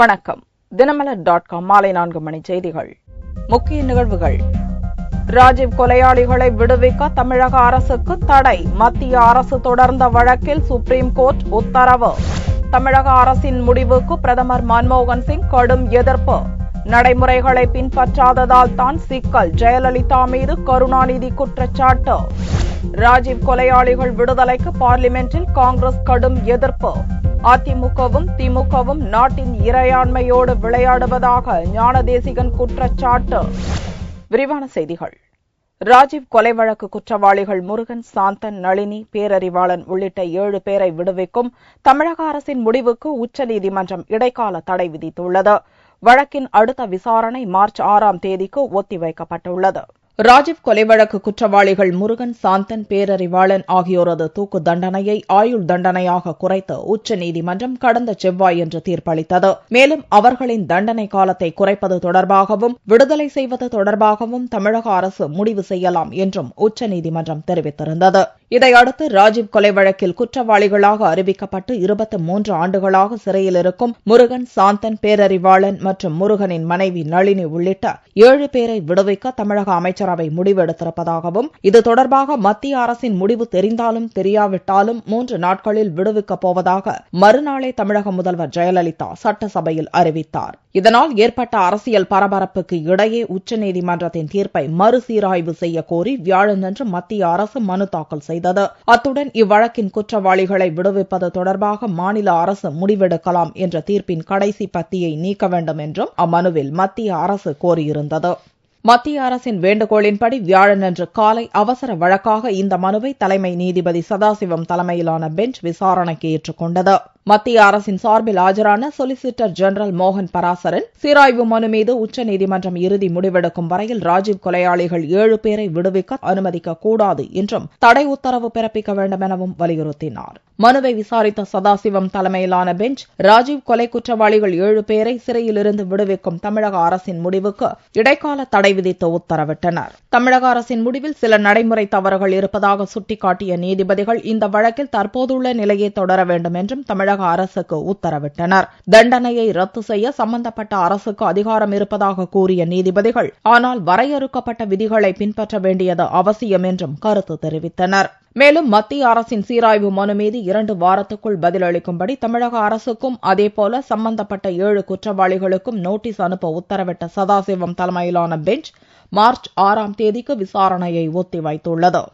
வணக்கம். தினமலர்.com மாலை 4 மணி செய்திகள். முக்கிய நிகழ்வுகள். ராஜீவ் கொலையாளிகளை விடுவிக்க தமிழக அரசுக்கு தடை. மத்திய அரசு தொடர்ந்த வழக்கில் சுப்ரீம் கோர்ட் உத்தரவு. தமிழக அரசின் முடிவுக்கு பிரதமர் மன்மோகன் சிங் கடும் எதிர்ப்பு. நடைமுறைகளை பின்பற்றாததால் தான் சிக்கல். ஜெயலலிதா மீது கருணாநிதி குற்றச்சாட்டு. ராஜீவ் கொலையாளிகள் விடுதலைக்கு பார்லிமென்டில் காங்கிரஸ் கடும் எதிர்ப்பு. அதிமுகவும் திமுகவும் நாட்டின் இறையாண்மையோடு விளையாடுவதாக ஞானதேசிகன் குற்றச்சாட்டு. விரிவான செய்திகள். ராஜீவ் கொலை வழக்கு குற்றவாளிகள் முருகன், சாந்தன், நளினி, பேரறிவாளன் உள்ளிட்ட 7 பேரை விடுவிக்கும் தமிழக அரசின் முடிவுக்கு உச்சநீதிமன்றம் இடைக்கால தடை விதித்துள்ளது. வழக்கின் அடுத்த விசாரணை மார்ச் 6ஆம் தேதிக்கு ஒத்திவைக்கப்பட்டுள்ளது. ராஜீவ் கொலை வழக்கு குற்றவாளிகள் முருகன், சாந்தன், பேரறிவாளன் ஆகியோரது தூக்கு தண்டனையை ஆயுள் தண்டனையாக குறைத்து உச்சநீதிமன்றம் கடந்த செவ்வாயன்று தீர்ப்பளித்தது. மேலும் அவர்களின் தண்டனை காலத்தை குறைப்பது தொடர்பாகவும் விடுதலை செய்வது தொடர்பாகவும் தமிழக அரசு முடிவு செய்யலாம் என்றும் உச்சநீதிமன்றம் தெரிவித்திருந்தது. இதையடுத்து ராஜீவ் கொலை வழக்கில் குற்றவாளிகளாக அறிவிக்கப்பட்டு 23 ஆண்டுகளாக சிறையில் இருக்கும் முருகன், சாந்தன், பேரறிவாளன் மற்றும் முருகனின் மனைவி நளினி உள்ளிட்ட 7 பேரை விடுவிக்க தமிழக அமைச்சரவை முடிவெடுத்திருப்பதாகவும் இது தொடர்பாக மத்திய அரசின் முடிவு தெரிந்தாலும் தெரியாவிட்டாலும் 3 நாட்களில் விடுவிக்கப் போவதாக மறுநாளே தமிழக முதல்வர் ஜெயலலிதா சட்டசபையில் அறிவித்தார். இதனால் ஏற்பட்ட அரசியல் பரபரப்புக்கு இடையே உச்சநீதிமன்றத்தின் தீர்ப்பை மறுசீராய்வு செய்ய கோரி வியாழனன்று மத்திய அரசு மனு தாக்கல் செய்தது. அத்துடன் இவ்வழக்கின் குற்றவாளிகளை விடுவிப்பது தொடர்பாக மாநில அரசு முடிவெடுக்கலாம் என்ற தீர்ப்பின் கடைசி பத்தியை நீக்க வேண்டும் என்றும் அம்மனுவில் மத்திய அரசு கோரியிருந்தது. மத்திய அரசின் வேண்டுகோளின்படி வியாழனன்று காலை அவசர வழக்காக இந்த மனுவை தலைமை நீதிபதி சதாசிவம் தலைமையிலான பெஞ்ச் விசாரணைக்கு ஏற்றுக்கொண்டது. மத்திய அரசின் சார்பில் ஆஜரான சொலிசிட்டர் ஜெனரல் மோகன் பராசரன் சீராய்வு மனு மீது உச்சநீதிமன்றம் இறுதி முடிவெடுக்கும் வரையில் ராஜீவ் கொலையாளிகள் 7 பேரை விடுவிக்க அனுமதிக்கக் கூடாது என்றும் தடை உத்தரவு பிறப்பிக்க வேண்டும் எனவும் வலியுறுத்தினார். மனுவை விசாரித்த சதாசிவம் தலைமையிலான பெஞ்ச் ராஜீவ் கொலை குற்றவாளிகள் 7 பேரை சிறையிலிருந்து விடுவிக்கும் தமிழக அரசின் முடிவுக்கு இடைக்கால தடை விதித்து உத்தரவிட்டனர். தமிழக அரசின் முடிவில் சில நடைமுறை தவறுகள் இருப்பதாக சுட்டிக்காட்டிய நீதிபதிகள் இந்த வழக்கில் தற்போதுள்ள நிலையை தொடர வேண்டும் என்றும் தமிழக அரசுக்கு உத்தரவிட்டனர். தண்டனையை ரத்து செய்ய சம்பந்தப்பட்ட அரசுக்கு அதிகாரம் இருப்பதாக கூறிய நீதிபதிகள் ஆனால் வரையறுக்கப்பட்ட விதிகளை பின்பற்ற வேண்டியது அவசியம் என்றும் கருத்து தெரிவித்தனர். மேலும் மத்திய அரசின் சீராய்வு மனு மீது 2 வாரத்துக்குள் பதிலளிக்கும்படி தமிழக அரசுக்கும் அதேபோல சம்பந்தப்பட்ட 7 குற்றவாளிகளுக்கும் நோட்டீஸ் அனுப்ப உத்தரவிட்ட சதாசிவம் தலைமையிலான பெஞ்ச் மார்ச் 6ஆம் தேதிக்கு விசாரணையை ஒத்திவைத்துள்ளது.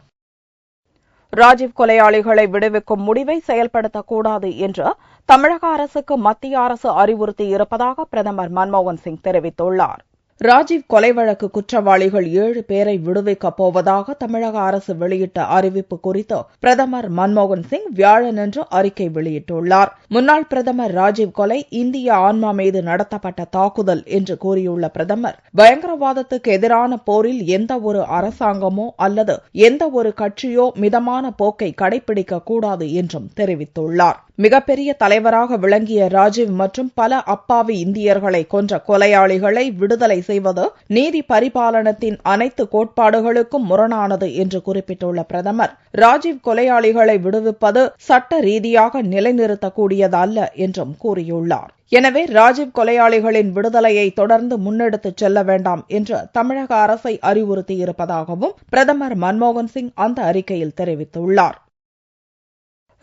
ராஜீவ் கொலையாளிகளை விடுவிக்கும் முடிவை செயல்படுத்தக்கூடாது என்று தமிழக அரசுக்கு மத்திய அரசு அறிவுறுத்தியிருப்பதாக பிரதமர் மன்மோகன் சிங் தெரிவித்துள்ளார். ராஜீவ் கொலை வழக்கு குற்றவாளிகள் 7 பேரை விடுவிக்கப் போவதாக தமிழக அரசு வெளியிட்ட அறிவிப்பு குறித்து பிரதமர் மன்மோகன் சிங் வியாழனன்று அறிக்கை வெளியிட்டுள்ளார். முன்னாள் பிரதமர் ராஜீவ் கொலை இந்திய ஆன்மா மீது நடத்தப்பட்ட தாக்குதல் என்று கூறியுள்ள பிரதமர் பயங்கரவாதத்துக்கு எதிரான போரில் எந்த ஒரு அரசாங்கமோ அல்லது எந்த ஒரு கட்சியோ மிதமான போக்கை கடைபிடிக்கக் கூடாது என்றும் தெரிவித்துள்ளார். மிகப்பெரிய தலைவராக விளங்கிய ராஜீவ் மற்றும் பல அப்பாவி இந்தியர்களை கொன்ற கொலையாளிகளை விடுதலை செய்வது நீதி பரிபாலனத்தின் அனைத்து கோட்பாடுகளுக்கும் முரணானது என்று குறிப்பிட்டுள்ள பிரதமர் ராஜீவ் கொலையாளிகளை விடுவிப்பது சட்ட ரீதியாக நிலைநிறுத்தக்கூடியதல்ல என்றும் கூறியுள்ளார். எனவே ராஜீவ் கொலையாளிகளின் விடுதலையை தொடர்ந்து முன்னெடுத்துச் செல்ல வேண்டாம் என்று தமிழக அரசை அறிவுறுத்தியிருப்பதாகவும் பிரதமர் மன்மோகன் சிங் அந்த அறிக்கையில் தெரிவித்துள்ளார்.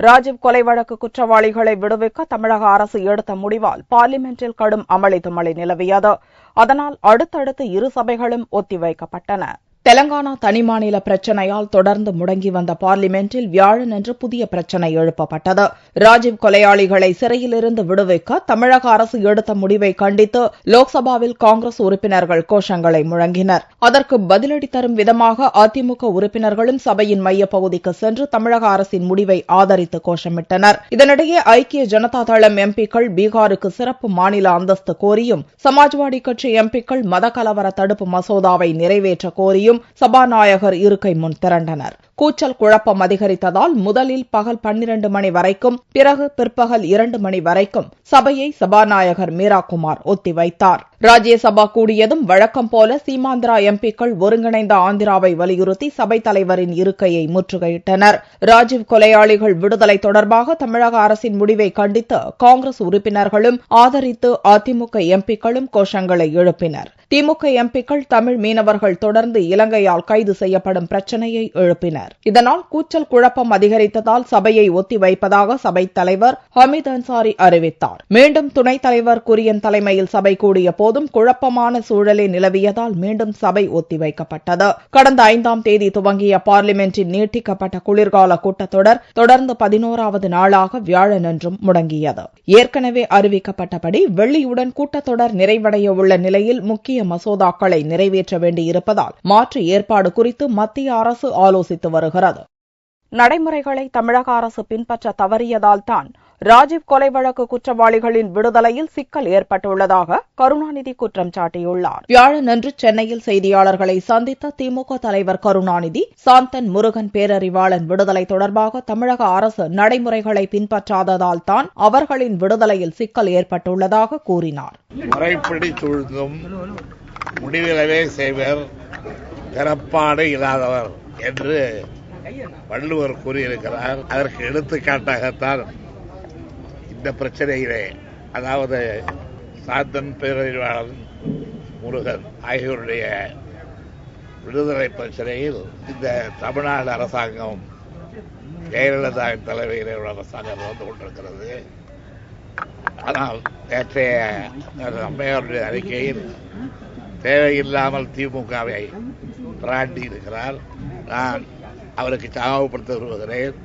ராஜீவ் கொலை வழக்கு குற்றவாளிகளை விடுவிக்க தமிழக அரசு எடுத்த முடிவால் பார்லிமென்டில் கடும் அமளி துமளி நிலவியது. அதனால் அடுத்தடுத்து 2 சபைகளும் ஒத்திவைக்கப்பட்டன. தெலங்கானா தனிமாநில பிரச்சினையால் தொடர்ந்து முடங்கி வந்த பார்லிமென்டில் வியாழனன்று புதிய பிரச்சினை எழுப்பப்பட்டது. ராஜீவ் கொலையாளிகளை சிறையிலிருந்து விடுவிக்க தமிழக அரசு எடுத்த முடிவை கண்டித்து லோக்சபாவில் காங்கிரஸ் உறுப்பினர்கள் கோஷங்களை முழங்கினர். அதற்கு பதிலடி தரும் விதமாக அதிமுக உறுப்பினர்களும் சபையின் மையப்பகுதிக்கு சென்று தமிழக அரசின் முடிவை ஆதரித்து கோஷமிட்டனர். இதனிடையே ஐக்கிய ஜனதா தளம் எம்பிக்கள் பீகாருக்கு சிறப்பு மாநில அந்தஸ்து கோரியும், சமாஜ்வாடி கட்சி எம்பிக்கள் மதக்கலவர தடுப்பு மசோதாவை நிறைவேற்ற கோரியும் உறுப்பினர்களும் சபாநாயகர் இருக்கை முன் திரண்டனர். கூச்சல் குழப்பம் அதிகரித்ததால் முதலில் பகல் 12 மணி வரைக்கும் பிறகு பிற்பகல் 2 மணி வரைக்கும் சபையை சபாநாயகர் மீராகுமார் ஒத்திவைத்தார். ராஜ்யசபா கூடியதும் வழக்கம் போல சீமாந்திரா எம்பிக்கள் ஒருங்கிணைந்த ஆந்திராவை வலியுறுத்தி சபைத் தலைவரின் இருக்கையை முற்றுகையிட்டனர். ராஜீவ் கொலையாளிகள் விடுதலை தொடர்பாக தமிழக அரசின் முடிவை கண்டித்து காங்கிரஸ் உறுப்பினர்களும் ஆதரித்து அதிமுக எம்பிக்களும் கோஷங்களை எழுப்பினர். திமுக எம்பிக்கள் தமிழ் மீனவர்கள் தொடர்ந்து இலங்கையால் கைது செய்யப்படும் பிரச்சினையை எழுப்பினர். இதனால் கூச்சல் குழப்பம் அதிகரித்ததால் சபையை ஒத்திவைப்பதாக சபைத் தலைவர் ஹமீத் அன்சாரி அறிவித்தார். மீண்டும் துணைத் தலைவர் குரியன் தலைமையில் சபை கூடிய போதும் குழப்பமான சூழலே நிலவியதால் மீண்டும் சபை ஒத்திவைக்கப்பட்டது. கடந்த 5ஆம் தேதி துவங்கிய பார்லிமென்டின் நீட்டிக்கப்பட்ட குளிர்கால கூட்டத்தொடர் தொடர்ந்து 11வது நாளாக வியாழனன்றும் முடங்கியது. ஏற்கனவே அறிவிக்கப்பட்டபடி வெள்ளியுடன் கூட்டத்தொடர் நிறைவடைய உள்ள நிலையில் முக்கிய மசோதாக்களை நிறைவேற்ற வேண்டியிருப்பதால் மாற்று ஏற்பாடு குறித்து மத்திய அரசு ஆலோசித்து வருகிறது. நடைமுறைகளை தமிழக அரசு பின்பற்ற தவறியதால் தான் ராஜீவ் கொலை வழக்கு குற்றவாளிகளின் விடுதலையில் சிக்கல் ஏற்பட்டுள்ளதாக கருணாநிதி குற்றம் சாட்டியுள்ளார். வியாழனன்று சென்னையில் செய்தியாளர்களை சந்தித்த திமுக தலைவர் கருணாநிதி சாந்தன் முருகன் பேரறிவாளன் விடுதலை தொடர்பாக தமிழக அரசு நடைமுறைகளை பின்பற்றாததால் தான் அவர்களின் விடுதலையில் சிக்கல் ஏற்பட்டுள்ளதாக கூறினார். முறைப்படி சூழ்ந்தும் முடிவிலவே செய்வர் பிறப்பாடு இல்லாதவர் என்று வள்ளுவர் கூறியிருக்கிறார். அதற்கு எடுத்துக்காட்டாகத்தான் இந்த பிரச்சனையிலே, அதாவது சாந்தன் பேரறிவாளன் முருகன் ஆகியோருடைய விடுதலை பிரச்சனையில் இந்த தமிழ்நாடு அரசாங்கம் ஜெயலலிதாவின் தலைமையிலே உள்ள அரசாங்கம் வந்து கொண்டிருக்கிறது. ஆனால் நேற்றைய அம்மையாருடைய அறிக்கையில் தேவையில்லாமல் திமுகவை பிராண்டி இருக்கிறார். நான் அவருக்கு ஞாபகப்படுத்த விரும்புகிறேன்.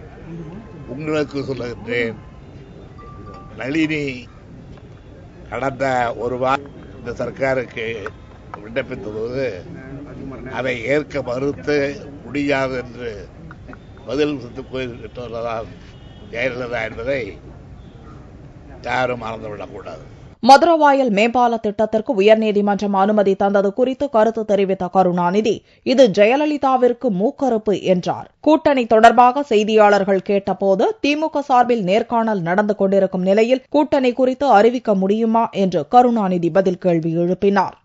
உங்களுக்கு சொல்லுகின்றேன், நளினி கடந்த ஒரு வாரம் இந்த சர்க்காருக்கு விண்ணப்பித்தபோது அதை ஏற்க மறுத்து முடியாது என்று பதில் போய்விட்டதால் ஜெயலலிதா என்பதை யாரும் மறந்துவிடக்கூடாது. மதுரவாயல் மேம்பால திட்டத்திற்கு உயர்நீதிமன்றம் அனுமதி தந்தது குறித்து கருத்து தெரிவித்த கருணாநிதி இது ஜெயலலிதாவிற்கு மூக்கறுப்பு என்றார். கூட்டணி தொடர்பாக செய்தியாளர்கள் கேட்டபோது திமுக சார்பில் நேர்காணல் நடந்து கொண்டிருக்கும் நிலையில் கூட்டணி குறித்து அறிவிக்க முடியுமா என்று கருணாநிதி பதில் கேள்வி எழுப்பினார்.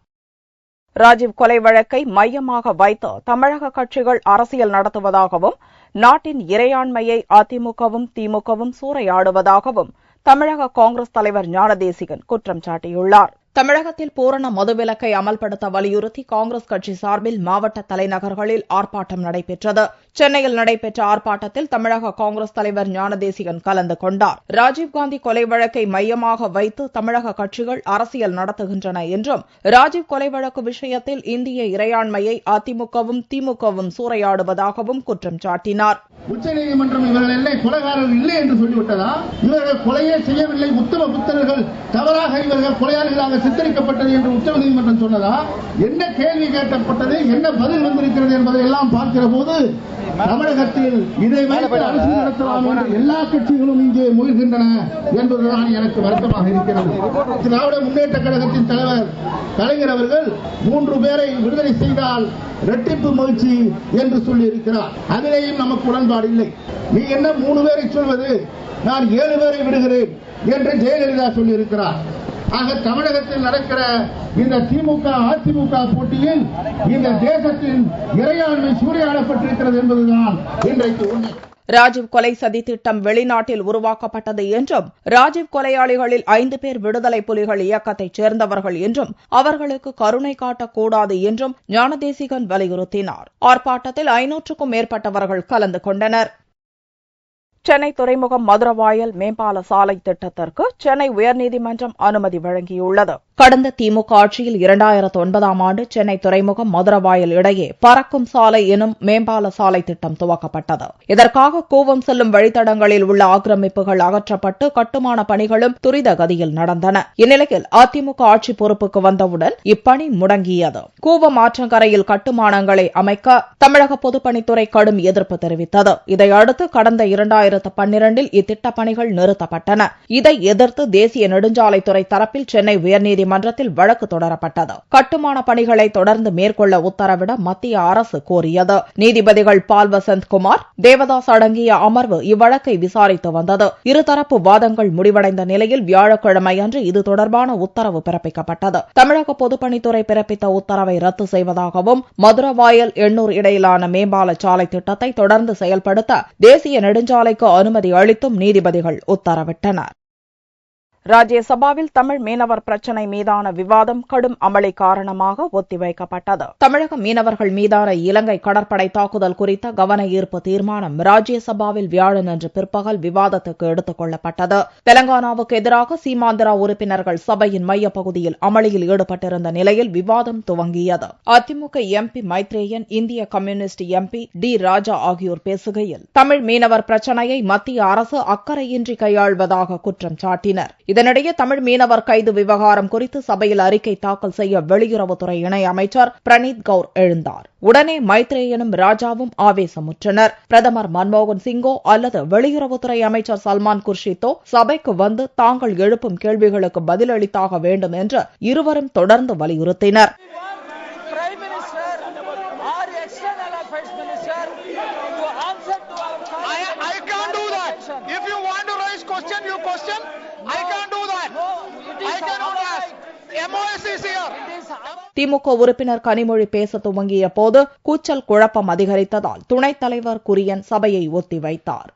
ராஜீவ் கொலை வழக்கை மையமாக வைத்து தமிழக கட்சிகள் அரசியல் நடத்துவதாகவும் நாட்டின் இறையாண்மையை அதிமுகவும் திமுகவும் சூறையாடுவதாகவும் தமிழக காங்கிரஸ் தலைவர் ஞானதேசிகன் குற்றம் சாட்டியுள்ளார். தமிழகத்தில் பூரண மதுவிலக்கை அமல்படுத்த வலியுறுத்தி காங்கிரஸ் கட்சி சார்பில் மாவட்ட தலைநகர்களில் ஆர்ப்பாட்டம் நடைபெற்றது. சென்னையில் நடைபெற்ற ஆர்ப்பாட்டத்தில் தமிழக காங்கிரஸ் தலைவர் ஞானதேசிகன் கலந்து கொண்டார். ராஜீவ்காந்தி கொலை வழக்கை மையமாக வைத்து தமிழக கட்சிகள் அரசியல் நடத்துகின்றன என்றும் ராஜீவ் கொலை வழக்கு விஷயத்தில் இந்திய இறையாண்மையை அதிமுகவும் திமுகவும் சூறையாடுவதாகவும் குற்றம் சாட்டினார். உச்சநீதிமன்றம் இவர்கள் இல்லை கொலைகாரர்கள் இல்லை என்று சொல்லிவிட்டதா? இவர்கள் கொலையே செய்யவில்லை, உத்தம புத்தர்கள் தவறாக இவர்கள் கொலையாளிகளாக சித்தரிக்கப்பட்டது என்று உச்சநீதிமன்றம் சொன்னதா? என்ன கேள்வி கேட்கப்பட்டது, என்ன பதில் வந்திருக்கிறது என்பதை எல்லாம் பார்க்கிற போது தமிழகத்தில் இதை வைத்து அரசு நடத்தலாம் என்று எல்லா கட்சிகளும் இங்கே முயல்கின்றன என்பதுதான் எனக்கு வருத்தமாக இருக்கிறது. திராவிட முன்னேற்ற கழகத்தின் தலைவர் கலைஞர் அவர்கள் 3 பேரை விடுதலை செய்தால் இரட்டிப்பு மகிழ்ச்சி என்று சொல்லி இருக்கிறார். அதிலேயும் நமக்கு உடன்பாடு இல்லை. நீ என்ன 3 பேரை சொல்வது, நான் 7 பேரை விடுகிறேன் என்று ஜெயலலிதா சொல்லி இருக்கிறார். ஆக தமிழகத்தில் நடக்கிற இந்த திமுக அதிமுக போட்டியில் இந்த தேசத்தின் இறையாண்மை சூறையாடப்பட்டிருக்கிறது என்பதுதான் இன்றைக்கு உண்மை. ராஜீவ் கொலை சதி திட்டம் வெளிநாட்டில் உருவாக்கப்பட்டது என்றும் ராஜீவ் கொலையாளிகளில் 5 பேர் விடுதலை புலிகள் இயக்கத்தைச் சேர்ந்தவர்கள் என்றும் அவர்களுக்கு கருணை காட்டக்கூடாது என்றும் ஞானதேசிகன் வலியுறுத்தினார். ஆர்ப்பாட்டத்தில் 500க்கும் மேற்பட்டவர்கள் கலந்து கொண்டனர். சென்னை துறைமுகம் மதுரவாயல் மேம்பால சாலை திட்டத்திற்கு சென்னை உயர்நீதிமன்றம் அனுமதி வழங்கியுள்ளது. கடந்த திமுக ஆட்சியில் 2009ஆம் ஆண்டு சென்னை துறைமுகம் மதுரவாயல் இடையே பறக்கும் சாலை எனும் மேம்பால சாலை திட்டம் துவக்கப்பட்டது. இதற்காக கூவம் செல்லும் வழித்தடங்களில் உள்ள ஆக்கிரமிப்புகள் அகற்றப்பட்டு கட்டுமான பணிகளும் துரித கதியில் நடந்தன. இந்நிலையில் அதிமுக ஆட்சி பொறுப்புக்கு வந்தவுடன் இப்பணி முடங்கியது. கூவம் ஆற்றங்கரையில் கட்டுமானங்களை அமைக்க தமிழக பொதுப்பணித்துறை கடும் எதிர்ப்பு தெரிவித்தது. இதையடுத்து கடந்த 2012இல் இத்திட்டப் பணிகள் நிறுத்தப்பட்டன. இதை எதிர்த்து தேசிய நெடுஞ்சாலைத்துறை தரப்பில் சென்னை உயர்நீதிமன்றம் நீதிமன்றத்தில் வழக்கு தொடரப்பட்டது. கட்டுமான பணிகளை தொடர்ந்து மேற்கொள்ள உத்தரவிட மத்திய அரசு கோரியது. நீதிபதிகள் பால் வசந்த் குமார், தேவதாஸ் அடங்கிய அமர்வு இவ்வழக்கை விசாரித்து வந்தது. இருதரப்பு வாதங்கள் முடிவடைந்த நிலையில் வியாழக்கிழமையன்று இது தொடர்பான உத்தரவு பிறப்பிக்கப்பட்டது. தமிழக பொதுப்பணித்துறை பிறப்பித்த உத்தரவை ரத்து செய்வதாகவும் மதுரவாயல் எண்ணூர் இடையிலான மேம்பால சாலை திட்டத்தை தொடர்ந்து செயல்படுத்த தேசிய நெடுஞ்சாலைக்கு அனுமதி அளித்தும் நீதிபதிகள் உத்தரவிட்டனர். ராஜ்யசபாவில் தமிழ் மீனவர் பிரச்சினை மீதான விவாதம் கடும் அமளி காரணமாக ஒத்திவைக்கப்பட்டது. தமிழக மீனவர்கள் மீதான இலங்கை கடற்படை தாக்குதல் குறித்த கவன ஈர்ப்பு தீர்மானம் ராஜ்யசபாவில் வியாழனன்று பிற்பகல் விவாதத்துக்கு எடுத்துக் கொள்ளப்பட்டது. தெலங்கானாவுக்கு எதிராக சீமாந்திரா உறுப்பினர்கள் சபையின் மையப்பகுதியில் அமளியில் ஈடுபட்டிருந்த நிலையில் விவாதம் துவங்கியது. அதிமுக எம்பி மைத்ரேயன், இந்திய கம்யூனிஸ்ட் எம்பி டி ராஜா ஆகியோர் பேசுகையில் தமிழ் மீனவர் பிரச்சினையை மத்திய அரசு அக்கறையின்றி கையாள்வதாக குற்றம் சாட்டினர். இதனிடையே தமிழ் மீனவர் கைது விவகாரம் குறித்து சபையில் அறிக்கை தாக்கல் செய்ய வெளியுறவுத்துறை இணையமைச்சர் பிரனீத் கவுர் எழுந்தார். உடனே மைத்ரேயனும் ராஜாவும் ஆவேசமுற்றனர். பிரதமர் மன்மோகன் சிங்கோ அல்லது வெளியுறவுத்துறை அமைச்சர் சல்மான் குர்ஷித்தோ சபைக்கு வந்து தாங்கள் எழுப்பும் கேள்விகளுக்கு பதிலளித்தாக வேண்டும் என்று இருவரும் தொடர்ந்து வலியுறுத்தினர். திமுக உறுப்பினர் கனிமொழி பேச துவங்கிய போது கூச்சல் குழப்பம் அதிகரித்ததால் துணைத் தலைவர் குரியன் சபையை ஒத்திவைத்தார்.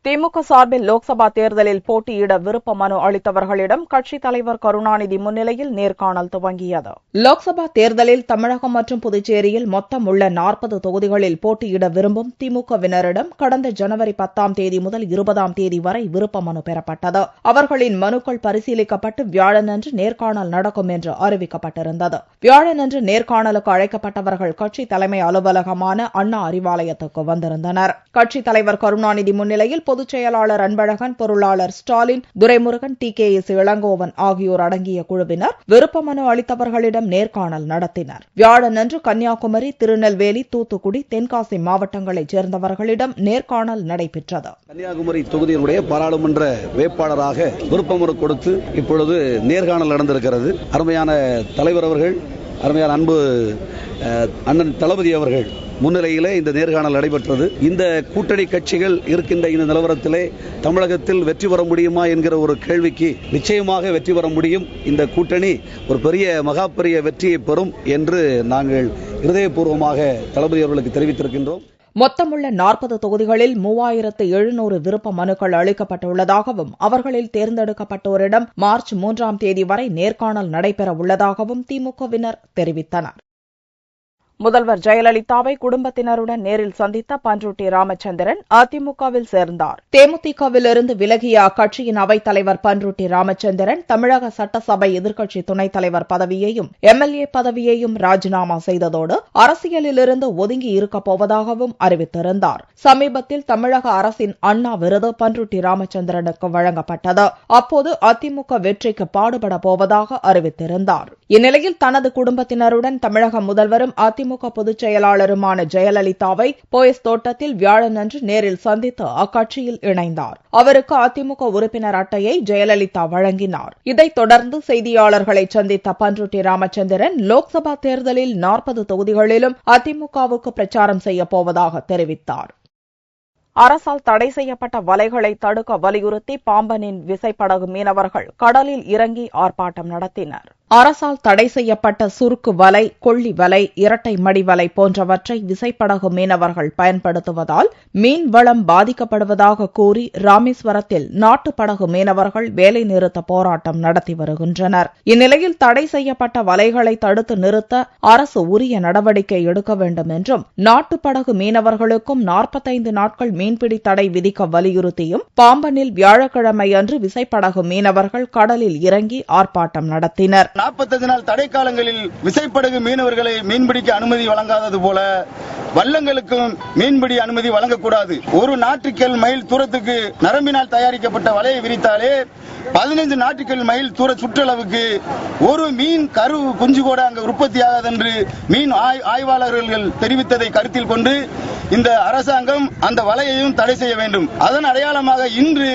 திமுக சார்பில் லோக்சபா தேர்தலில் போட்டியிட விருப்ப மனு அளித்தவர்களிடம் கட்சித் தலைவர் கருணாநிதி முன்னிலையில் நேர்காணல் துவங்கியது. லோக்சபா தேர்தலில் தமிழகம் மற்றும் புதுச்சேரியில் மொத்தம் உள்ள 40 தொகுதிகளில் போட்டியிட விரும்பும் திமுகவினரிடம் கடந்த ஜனவரி 10ஆம் தேதி முதல் 20ஆம் தேதி வரை விருப்ப மனு பெறப்பட்டது. அவர்களின் மனுக்கள் பரிசீலிக்கப்பட்டு வியாழனன்று நேர்காணல் நடக்கும் என்று அறிவிக்கப்பட்டிருந்தது. வியாழனன்று நேர்காணலுக்கு அழைக்கப்பட்டவர்கள் கட்சி தலைமை அலுவலகமான அண்ணா அறிவாலயத்துக்கு வந்திருந்தனர். கட்சித் தலைவர் கருணாநிதி முன்னிலையில் பொதுச் செயலாளர் அன்பழகன், பொருளாளர் ஸ்டாலின், துரைமுருகன், TKS இளங்கோவன் ஆகியோர் அடங்கிய குழுவினர் விருப்ப மனு அளித்தவர்களிடம் நேர்காணல் நடத்தினர். வியாழனன்று கன்னியாகுமரி, திருநெல்வேலி, தூத்துக்குடி, தென்காசி மாவட்டங்களைச் சேர்ந்தவர்களிடம் நேர்காணல் நடைபெற்றது. கன்னியாகுமரி தொகுதியினுடைய பாராளுமன்ற வேட்பாளராக விருப்ப மனு கொடுத்து இப்பொழுது நேர்காணல் நடந்திருக்கிறது. அருமையான தலைவர் அவர்கள், அருமையான அன்பு அண்ணன் தளபதி அவர்கள் முன்னிலையிலே இந்த நேர்காணல் நடைபெற்றது. இந்த கூட்டணி கட்சிகள் இருக்கின்ற இந்த நிலவரத்திலே தமிழகத்தில் வெற்றி பெற முடியுமா என்கிற ஒரு கேள்விக்கு நிச்சயமாக வெற்றி பெற முடியும். இந்த கூட்டணி ஒரு பெரிய மகா பெரிய வெற்றியை பெறும் என்று நாங்கள் இருதயபூர்வமாக தளபதி அவர்களுக்கு தெரிவித்திருக்கின்றோம். மொத்தமுள்ள 40 தொகுதிகளில் 3700 விருப்ப மனுக்கள் அளிக்கப்பட்டுள்ளதாகவும் அவர்களில் தேர்ந்தெடுக்கப்பட்டோரிடம் மார்ச் 3ஆம் தேதி வரை நேர்காணல் நடைபெற உள்ளதாகவும் திமுகவினர் தெரிவித்தனர். முதல்வர் ஜெயலலிதாவை குடும்பத்தினருடன் நேரில் சந்தித்த பண்ருட்டி ராமச்சந்திரன் அதிமுகவில் சேர்ந்தார். தேமுதிகவிலிருந்து விலகிய அக்கட்சியின் அவைத் தலைவர் பண்ருட்டி ராமச்சந்திரன் தமிழக சட்டசபை எதிர்க்கட்சி துணைத் தலைவர் பதவியையும் MLA பதவியையும் ராஜினாமா செய்ததோடு அரசியலிலிருந்து ஒதுங்கி இருக்கப் போவதாகவும் அறிவித்திருந்தார். சமீபத்தில் தமிழக அரசின் அண்ணா விருது பண்ருட்டி ராமச்சந்திரனுக்கு வழங்கப்பட்டது. அப்போது அதிமுக வெற்றிக்கு பாடுபட போவதாக அறிவித்திருந்தார். இந்நிலையில் தனது குடும்பத்தினருடன் தமிழக முதல்வரும் அதிமுக பொதுச் செயலாளருமான ஜெயலலிதாவை போயஸ் தோட்டத்தில் வியாழனன்று நேரில் சந்தித்து அக்கட்சியில் இணைந்தார். அவருக்கு அதிமுக உறுப்பினர் அட்டையை ஜெயலலிதா வழங்கினார். இதைத் தொடர்ந்து செய்தியாளர்களை சந்தித்த பண்ருட்டி ராமச்சந்திரன் லோக்சபா தேர்தலில் 40 தொகுதிகளிலும் அதிமுகவுக்கு பிரச்சாரம் செய்யப் போவதாக தெரிவித்தார். அரசால் தடை செய்யப்பட்ட வலைகளை தடுக்க வலியுறுத்தி பாம்பனின் விசைப்படகு மீனவர்கள் கடலில் இறங்கி ஆர்ப்பாட்டம் நடத்தினர். அரசால் தடை செய்யப்பட்ட சுருக்கு வலை, கொள்ளி வலை, இரட்டை மடி வலை போன்றவற்றை விசைப்படகு மீனவர்கள் பயன்படுத்துவதால் மீன் வளம் பாதிக்கப்படுவதாக கூறி ராமேஸ்வரத்தில் நாட்டுப்படகு மீனவர்கள் வேலைநிறுத்த போராட்டம் நடத்தி வருகின்றனர். இந்நிலையில் தடை செய்யப்பட்ட வலைகளை தடுத்து நிறுத்த அரசு உரிய நடவடிக்கை எடுக்க வேண்டும் என்றும் நாட்டுப்படகு மீனவர்களுக்கும் 45 நாட்கள் மீன்பிடி தடை விதிக்க வலியுறுத்தியும் பாம்பனில் வியாழக்கிழமை அன்று விசைப்படகு மீனவர்கள் கடலில் இறங்கி ஆர்ப்பாட்டம் நடத்தினர். 45 நாள் தடை காலங்களில் விசைப்படகு மீனவர்களை மீன்பிடிக்க அனுமதி வழங்காதது போல வள்ளங்களுக்கும் மீன்பிடி அனுமதி வழங்கக்கூடாது. ஒரு நாட்டிக்கல் மைல் தூரத்துக்கு நரம்பினால் தயாரிக்கப்பட்ட வலையை விரித்தாலே 15 நாட்டிக்கல் மைல் தூர சுற்றளவுக்கு ஒரு மீன் கரு குஞ்சு கூட அங்கு உற்பத்தி ஆகாது என்று மீன் ஆய்வாளர்கள் தெரிவித்ததை கருத்தில் கொண்டு இந்த அரசாங்கம் அந்த வலையையும் தடை செய்ய வேண்டும். அதன் அடையாளமாக இன்று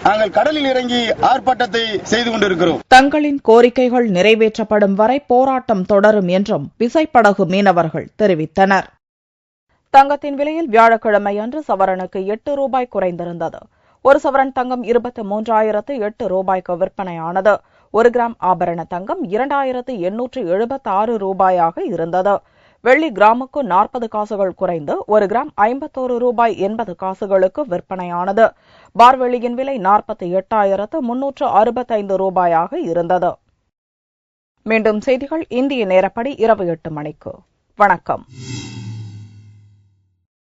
நாங்கள் கடலில் இறங்கி ஆர்ப்பாட்டத்தை செய்து கொண்டிருக்கிறோம். தங்களின் கோரிக்கைகள் நிறைவேற்றப்படும் வரை போராட்டம் தொடரும் என்றும் விசைப்படகு மீனவர்கள் தெரிவித்தனர். தங்கத்தின் விலையில் வியாழக்கிழமை அன்று சவரனுக்கு 8 ரூபாய் குறைந்திருந்தது. ஒரு சவரன் தங்கம் 23,008 ரூபாய்க்கு விற்பனையானது. 1 கிராம் ஆபரண தங்கம் 2,876 ரூபாயாக இருந்தது. வெள்ளி கிராமுக்கு 40 காசுகள் குறைந்து 1 கிராம் 51 ரூபாய் 80 காசுகளுக்கு விற்பனையானது. பார் வெள்ளியின் விலை 48,365 ரூபாயாக இருந்தது. மீண்டும் செய்திகள் இந்திய நேரப்படி இரவு 8 மணிக்கு. வணக்கம்.